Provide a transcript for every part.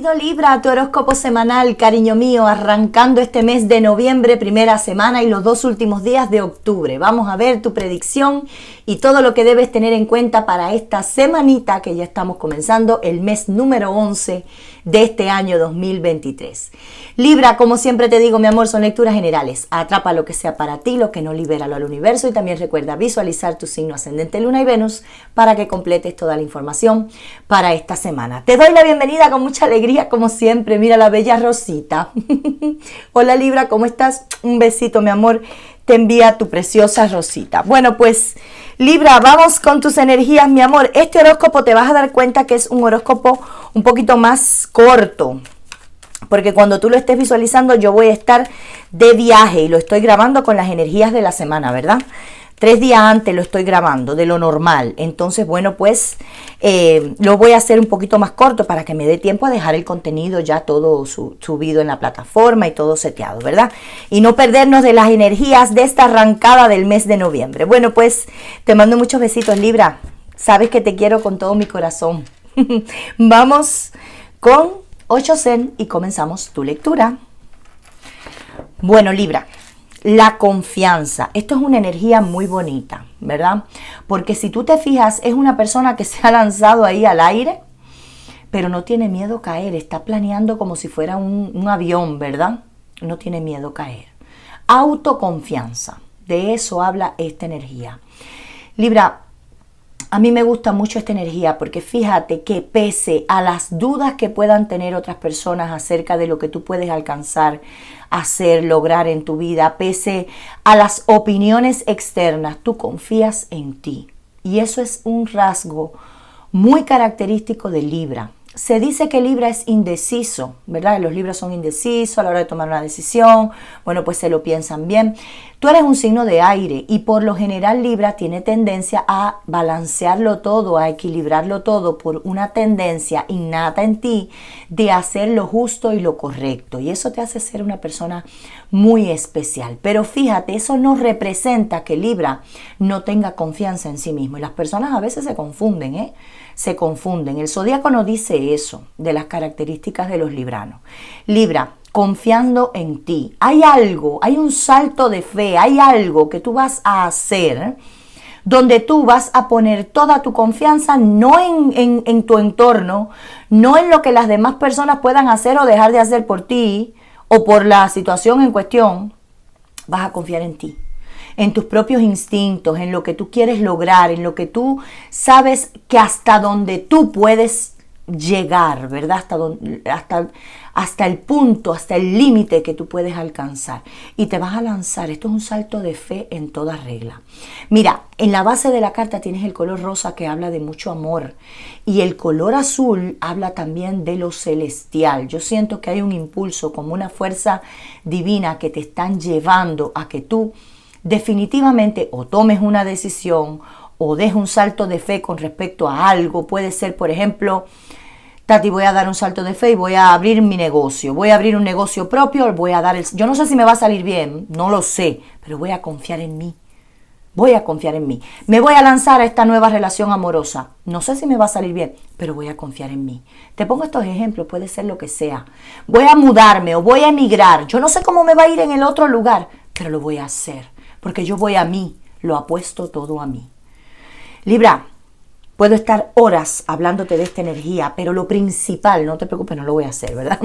Bienvenido Libra a tu horóscopo semanal, cariño mío, arrancando este mes de noviembre, primera semana y los 2 últimos días de octubre. Vamos a ver tu predicción y todo lo que debes tener en cuenta para esta semanita que ya estamos comenzando, el mes número 11 de este año 2023. Libra, como siempre te digo, mi amor, son lecturas generales. Atrapa lo que sea para ti, lo que no, libéralo al universo, y también recuerda visualizar tu signo ascendente, Luna y Venus para que completes toda la información para esta semana. Te doy la bienvenida con mucha alegría, como siempre. Mira la bella Rosita. Hola Libra, ¿cómo estás? Un besito, mi amor. Te envía tu preciosa Rosita. Bueno, pues Libra, vamos con tus energías, mi amor. Este horóscopo te vas a dar cuenta que es un horóscopo un poquito más corto, porque cuando tú lo estés visualizando yo voy a estar de viaje y lo estoy grabando con las energías de la semana, ¿verdad? 3 días antes lo estoy grabando de lo normal. Entonces, bueno, pues lo voy a hacer un poquito más corto para que me dé tiempo a dejar el contenido ya todo subido en la plataforma y todo seteado, ¿verdad? Y no perdernos de las energías de esta arrancada del mes de noviembre. Bueno, pues te mando muchos besitos, Libra. Sabes que te quiero con todo mi corazón. Vamos con 8 Zen y comenzamos tu lectura. Bueno, Libra. La confianza, esto es una energía muy bonita, ¿verdad? Porque si tú te fijas, es una persona que se ha lanzado ahí al aire, pero no tiene miedo a caer, está planeando como si fuera un avión, ¿verdad? No tiene miedo a caer. Autoconfianza, de eso habla esta energía. Libra, a mí me gusta mucho esta energía porque fíjate que pese a las dudas que puedan tener otras personas acerca de lo que tú puedes alcanzar, hacer, lograr en tu vida, pese a las opiniones externas, tú confías en ti. Y eso es un rasgo muy característico de Libra. Se dice que Libra es indeciso, ¿verdad? Los Libras son indecisos a la hora de tomar una decisión. Bueno, pues se lo piensan bien. Tú eres un signo de aire y por lo general Libra tiene tendencia a balancearlo todo, a equilibrarlo todo por una tendencia innata en ti de hacer lo justo y lo correcto. Y eso te hace ser una persona muy especial. Pero fíjate, eso no representa que Libra no tenga confianza en sí mismo. Y las personas a veces se confunden, se confunden. El zodíaco no dice eso de las características de los libranos. Libra, confiando en ti. Hay algo, hay un salto de fe, hay algo que tú vas a hacer donde tú vas a poner toda tu confianza no en tu entorno, no en lo que las demás personas puedan hacer o dejar de hacer por ti o por la situación en cuestión. Vas a confiar en ti, en tus propios instintos, en lo que tú quieres lograr, en lo que tú sabes que hasta donde tú puedes llegar, ¿verdad? Hasta el punto, hasta el límite que tú puedes alcanzar. Y te vas a lanzar. Esto es un salto de fe en toda regla. Mira, en la base de la carta tienes el color rosa que habla de mucho amor. Y el color azul habla también de lo celestial. Yo siento que hay un impulso, como una fuerza divina que te están llevando a que tú definitivamente o tomes una decisión o des un salto de fe con respecto a algo. Puede ser, por ejemplo, Tati, voy a dar un salto de fe y voy a abrir mi negocio. Voy a abrir un negocio propio, yo no sé si me va a salir bien, no lo sé, pero voy a confiar en mí. Voy a confiar en mí. Me voy a lanzar a esta nueva relación amorosa. No sé si me va a salir bien, pero voy a confiar en mí. Te pongo estos ejemplos, puede ser lo que sea. Voy a mudarme o voy a emigrar. Yo no sé cómo me va a ir en el otro lugar, pero lo voy a hacer, porque yo voy a mí, lo apuesto todo a mí. Libra, puedo estar horas hablándote de esta energía, pero lo principal, no te preocupes, no lo voy a hacer, ¿verdad?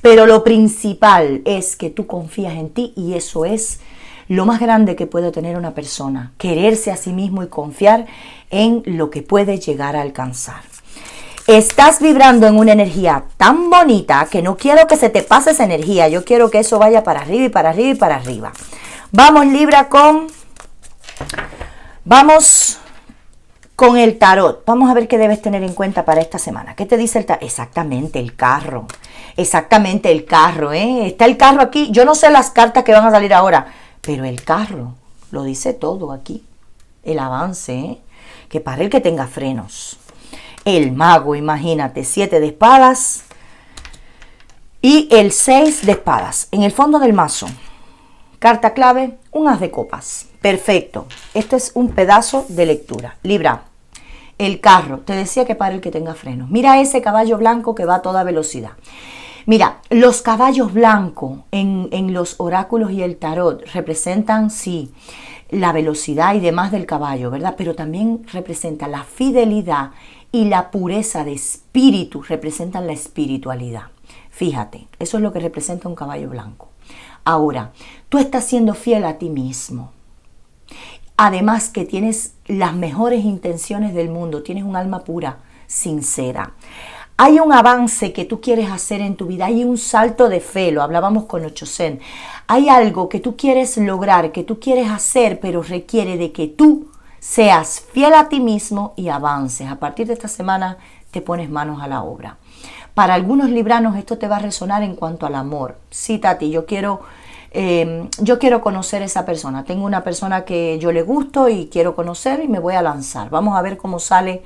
Pero lo principal es que tú confías en ti y eso es lo más grande que puede tener una persona, quererse a sí mismo y confiar en lo que puede llegar a alcanzar. Estás vibrando en una energía tan bonita que no quiero que se te pase esa energía, yo quiero que eso vaya para arriba y para arriba y para arriba. Vamos, Libra, Vamos con el tarot. Vamos a ver qué debes tener en cuenta para esta semana. ¿Qué te dice el tarot? Exactamente, el carro. Exactamente, el carro, Está el carro aquí. Yo no sé las cartas que van a salir ahora, pero el carro lo dice todo aquí. El avance, Que para el que tenga frenos. El mago, imagínate, 7 de espadas y el 6 de espadas. En el fondo del mazo, carta clave, un as de copas. Perfecto. Esto es un pedazo de lectura. Libra, el carro, te decía que para el que tenga frenos. Mira ese caballo blanco que va a toda velocidad. Mira, los caballos blancos en los oráculos y el tarot representan, sí, la velocidad y demás del caballo, ¿verdad? Pero también representan la fidelidad y la pureza de espíritu, representan la espiritualidad. Fíjate, eso es lo que representa un caballo blanco. Ahora, tú estás siendo fiel a ti mismo. Además que tienes las mejores intenciones del mundo, tienes un alma pura, sincera. Hay un avance que tú quieres hacer en tu vida, hay un salto de fe, lo hablábamos con Ochozen. Hay algo que tú quieres lograr, que tú quieres hacer, pero requiere de que tú seas fiel a ti mismo y avances. A partir de esta semana te pones manos a la obra. Para algunos libranos esto te va a resonar en cuanto al amor. Sí, Tati, yo quiero conocer a esa persona. Tengo una persona que yo le gusto y quiero conocer y me voy a lanzar. Vamos a ver cómo sale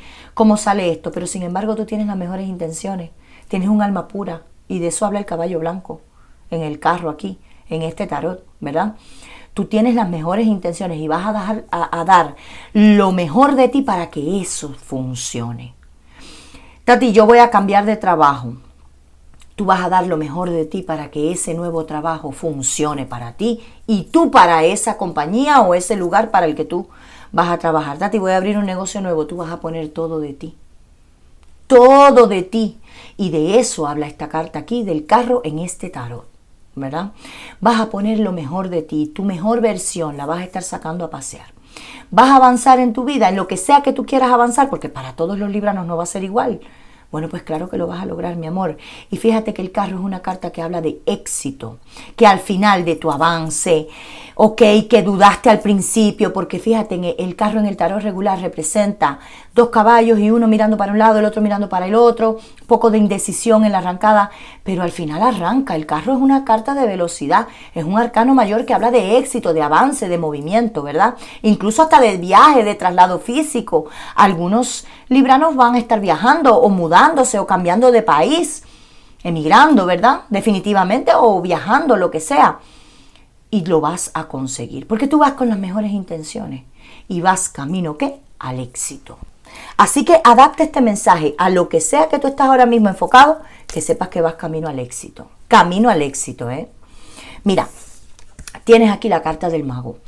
esto. Pero sin embargo tú tienes las mejores intenciones. Tienes un alma pura y de eso habla el caballo blanco en el carro aquí, en este tarot, ¿verdad? Tú tienes las mejores intenciones y vas a dar lo mejor de ti para que eso funcione. Tati, yo voy a cambiar de trabajo. Tú vas a dar lo mejor de ti para que ese nuevo trabajo funcione para ti y tú para esa compañía o ese lugar para el que tú vas a trabajar. Tati, voy a abrir un negocio nuevo, tú vas a poner todo de ti. Todo de ti. Y de eso habla esta carta aquí, del carro en este tarot, ¿verdad? Vas a poner lo mejor de ti, tu mejor versión la vas a estar sacando a pasear. Vas a avanzar en tu vida, en lo que sea que tú quieras avanzar, porque para todos los libranos no va a ser igual. Bueno, pues claro que lo vas a lograr, mi amor. Y fíjate que el carro es una carta que habla de éxito, que al final de tu avance, ok, que dudaste al principio, porque fíjate, el carro en el tarot regular representa 2 caballos y uno mirando para un lado, el otro mirando para el otro, un poco de indecisión en la arrancada, pero al final arranca. El carro es una carta de velocidad, es un arcano mayor que habla de éxito, de avance, de movimiento, ¿verdad? Incluso hasta de viaje, de traslado físico. Algunos libranos van a estar viajando o mudándose o cambiando de país, emigrando, ¿verdad? Definitivamente, o viajando, lo que sea. Y lo vas a conseguir, porque tú vas con las mejores intenciones y vas camino, ¿qué? Al éxito. Así que adapta este mensaje a lo que sea que tú estás ahora mismo enfocado, que sepas que vas camino al éxito. Camino al éxito, ¿eh? Mira, tienes aquí la carta del mago.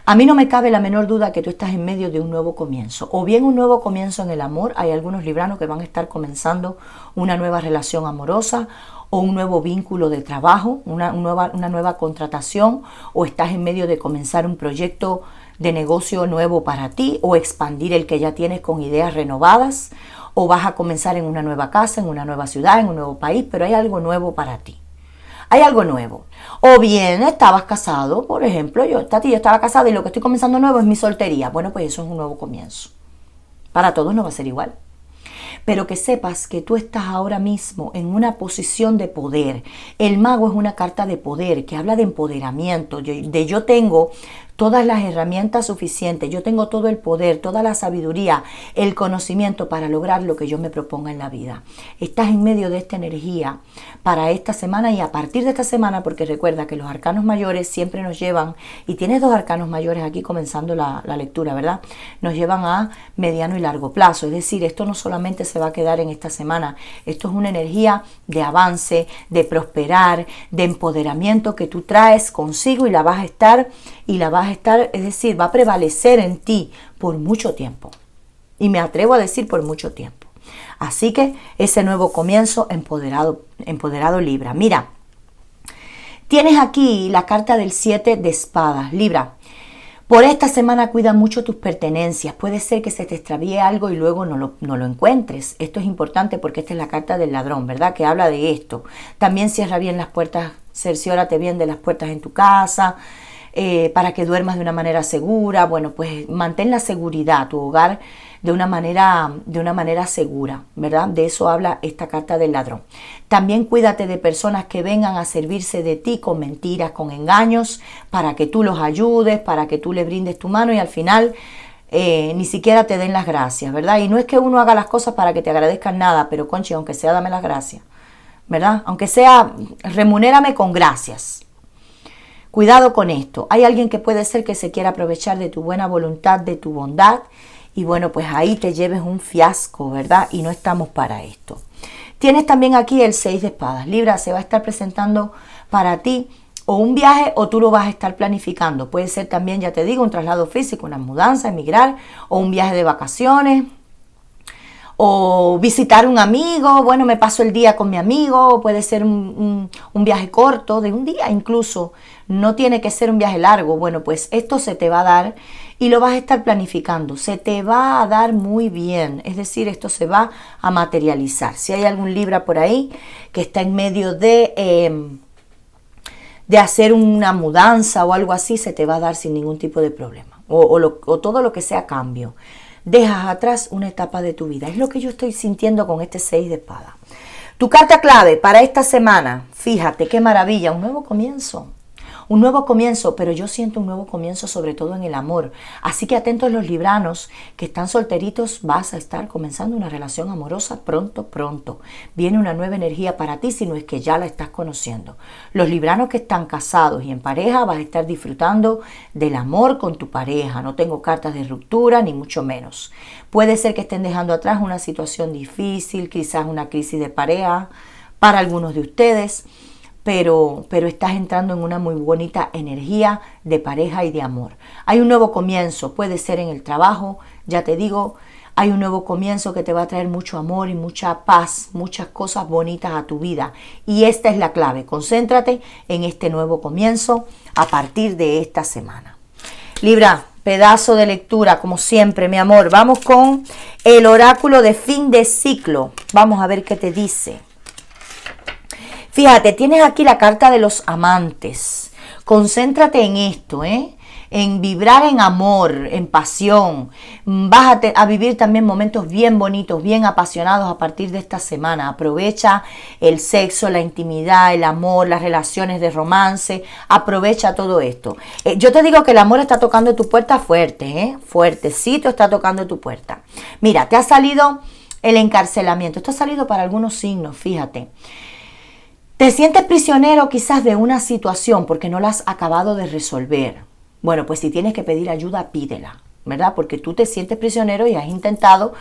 A mí no me cabe la menor duda que tú estás en medio de un nuevo comienzo. O bien un nuevo comienzo en el amor. Hay algunos libranos que van a estar comenzando una nueva relación amorosa o un nuevo vínculo de trabajo, una nueva contratación, o estás en medio de comenzar un proyecto de negocio nuevo para ti, o expandir el que ya tienes con ideas renovadas, o vas a comenzar en una nueva casa, en una nueva ciudad, en un nuevo país, pero hay algo nuevo para ti. Hay algo nuevo. O bien estabas casado, por ejemplo, yo estaba casada y lo que estoy comenzando nuevo es mi soltería. Bueno, pues eso es un nuevo comienzo. Para todos no va a ser igual. Pero que sepas que tú estás ahora mismo en una posición de poder. El mago es una carta de poder que habla de empoderamiento. Yo tengo todas las herramientas suficientes, yo tengo todo el poder, toda la sabiduría, el conocimiento para lograr lo que yo me proponga en la vida. Estás en medio de esta energía para esta semana y a partir de esta semana, porque recuerda que los arcanos mayores siempre nos llevan, y tienes 2 arcanos mayores aquí comenzando la lectura, ¿verdad? Nos llevan a mediano y largo plazo, es decir, esto no solamente se va a quedar en esta semana, esto es una energía de avance, de prosperar, de empoderamiento que tú traes consigo y la vas a estar, es decir, va a prevalecer en ti por mucho tiempo. Y me atrevo a decir por mucho tiempo. Así que ese nuevo comienzo empoderado Libra. Mira, tienes aquí la carta del 7 de espadas, Libra. Por esta semana cuida mucho tus pertenencias. Puede ser que se te extravíe algo y luego no lo encuentres. Esto es importante porque esta es la carta del ladrón, ¿verdad? Que habla de esto. También cierra bien las puertas, cerciórate bien de las puertas en tu casa, para que duermas de una manera segura. Bueno, pues mantén la seguridad, tu hogar de una manera segura, ¿verdad? De eso habla esta carta del ladrón. También cuídate de personas que vengan a servirse de ti con mentiras, con engaños, para que tú los ayudes, para que tú les brindes tu mano y al final ni siquiera te den las gracias, ¿verdad? Y no es que uno haga las cosas para que te agradezcan nada, pero conchi, aunque sea dame las gracias, ¿verdad? Aunque sea remunérame con gracias. Cuidado con esto. Hay alguien que puede ser que se quiera aprovechar de tu buena voluntad, de tu bondad y bueno, pues ahí te lleves un fiasco, ¿verdad? Y no estamos para esto. Tienes también aquí el 6 de espadas. Libra, se va a estar presentando para ti o un viaje o tú lo vas a estar planificando. Puede ser también, ya te digo, un traslado físico, una mudanza, emigrar o un viaje de vacaciones o visitar un amigo. Bueno, me paso el día con mi amigo, o puede ser un viaje corto, de un día incluso. No tiene que ser un viaje largo. Bueno, pues esto se te va a dar y lo vas a estar planificando. Se te va a dar muy bien. Es decir, esto se va a materializar. Si hay algún Libra por ahí que está en medio de hacer una mudanza o algo así, se te va a dar sin ningún tipo de problema. O todo lo que sea cambio. Dejas atrás una etapa de tu vida. Es lo que yo estoy sintiendo con este 6 de espada. Tu carta clave para esta semana, fíjate qué maravilla, un nuevo comienzo. Un nuevo comienzo, pero yo siento un nuevo comienzo sobre todo en el amor. Así que atentos los libranos que están solteritos, vas a estar comenzando una relación amorosa pronto. Viene una nueva energía para ti si no es que ya la estás conociendo. Los libranos que están casados y en pareja vas a estar disfrutando del amor con tu pareja. No tengo cartas de ruptura ni mucho menos. Puede ser que estén dejando atrás una situación difícil, quizás una crisis de pareja para algunos de ustedes. Pero estás entrando en una muy bonita energía de pareja y de amor. Hay un nuevo comienzo, puede ser en el trabajo, ya te digo, hay un nuevo comienzo que te va a traer mucho amor y mucha paz, muchas cosas bonitas a tu vida. Y esta es la clave, concéntrate en este nuevo comienzo a partir de esta semana. Libra, pedazo de lectura, como siempre, mi amor. Vamos con el oráculo de fin de ciclo. Vamos a ver qué te dice. Fíjate, tienes aquí la carta de los amantes. Concéntrate en esto, en vibrar en amor, en pasión. Vas a vivir también momentos bien bonitos, bien apasionados a partir de esta semana. Aprovecha el sexo, la intimidad, el amor, las relaciones de romance. Aprovecha todo esto. Yo te digo que el amor está tocando tu puerta fuerte, fuertecito está tocando tu puerta. Mira, te ha salido el encarcelamiento. Esto ha salido para algunos signos, fíjate. Te sientes prisionero quizás de una situación porque no la has acabado de resolver. Bueno, pues si tienes que pedir ayuda, pídela, ¿verdad? Porque tú te sientes prisionero y has intentado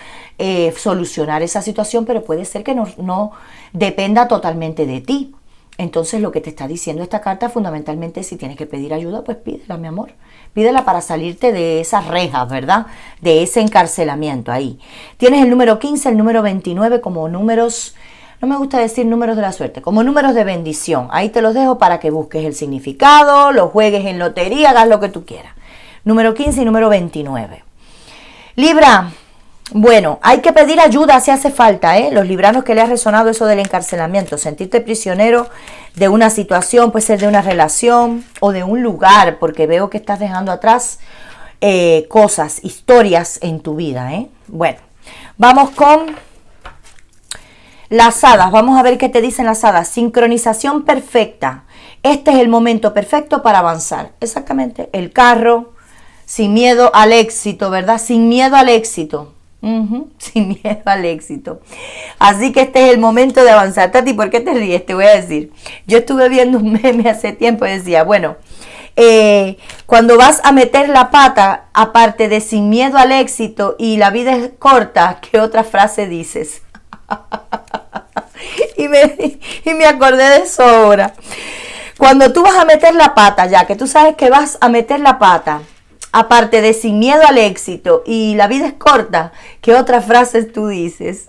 solucionar esa situación, pero puede ser que no dependa totalmente de ti. Entonces lo que te está diciendo esta carta fundamentalmente, si tienes que pedir ayuda, pues pídela, mi amor. Pídela para salirte de esas rejas, ¿verdad? De ese encarcelamiento ahí. Tienes el número 15, el número 29 como números... No me gusta decir números de la suerte, como números de bendición. Ahí te los dejo para que busques el significado, lo juegues en lotería, hagas lo que tú quieras. Número 15 y número 29. Libra, bueno, hay que pedir ayuda si hace falta, Los libranos que le ha resonado eso del encarcelamiento, sentirte prisionero de una situación, puede ser de una relación o de un lugar, porque veo que estás dejando atrás cosas, historias en tu vida, Bueno, vamos con... las hadas, vamos a ver qué te dicen las hadas. Sincronización perfecta. Este es el momento perfecto para avanzar. Exactamente. El carro, sin miedo al éxito, ¿verdad? Sin miedo al éxito. Sin miedo al éxito. Así que este es el momento de avanzar. Tati, ¿por qué te ríes? Te voy a decir. Yo estuve viendo un meme hace tiempo y decía, bueno, cuando vas a meter la pata, aparte de sin miedo al éxito y la vida es corta, ¿qué otra frase dices? Y me acordé de sobra. Cuando tú vas a meter la pata, ya que tú sabes que vas a meter la pata, aparte de sin miedo al éxito y la vida es corta, ¿qué otras frases tú dices?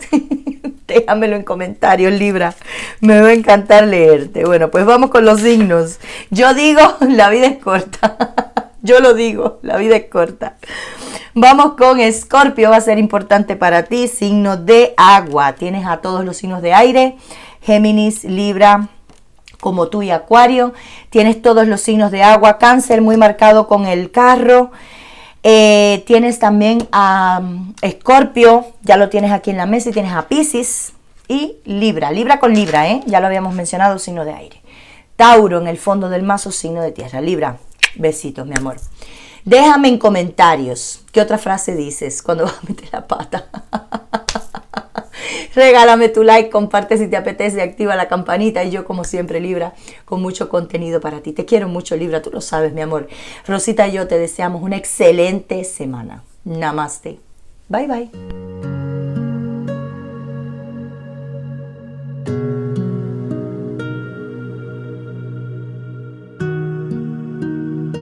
Déjamelo en comentarios, Libra. Me va a encantar leerte. Bueno, pues vamos con los signos. Yo digo, la vida es corta. Yo lo digo, la vida es corta. Vamos con Escorpio, va a ser importante para ti, signo de agua. Tienes a todos los signos de aire, Géminis, Libra, como tú y Acuario. Tienes todos los signos de agua, Cáncer muy marcado con el carro. Tienes también a Escorpio, ya lo tienes aquí en la mesa, y tienes a Piscis y Libra. Libra con Libra, ya lo habíamos mencionado, signo de aire. Tauro en el fondo del mazo, signo de tierra. Libra, besitos, mi amor. Déjame en comentarios qué otra frase dices cuando vas a meter la pata. Regálame tu like, comparte si te apetece, activa la campanita. Y yo, como siempre, Libra, con mucho contenido para ti. Te quiero mucho, Libra, tú lo sabes, mi amor. Rosita y yo te deseamos una excelente semana. Namaste. Bye bye.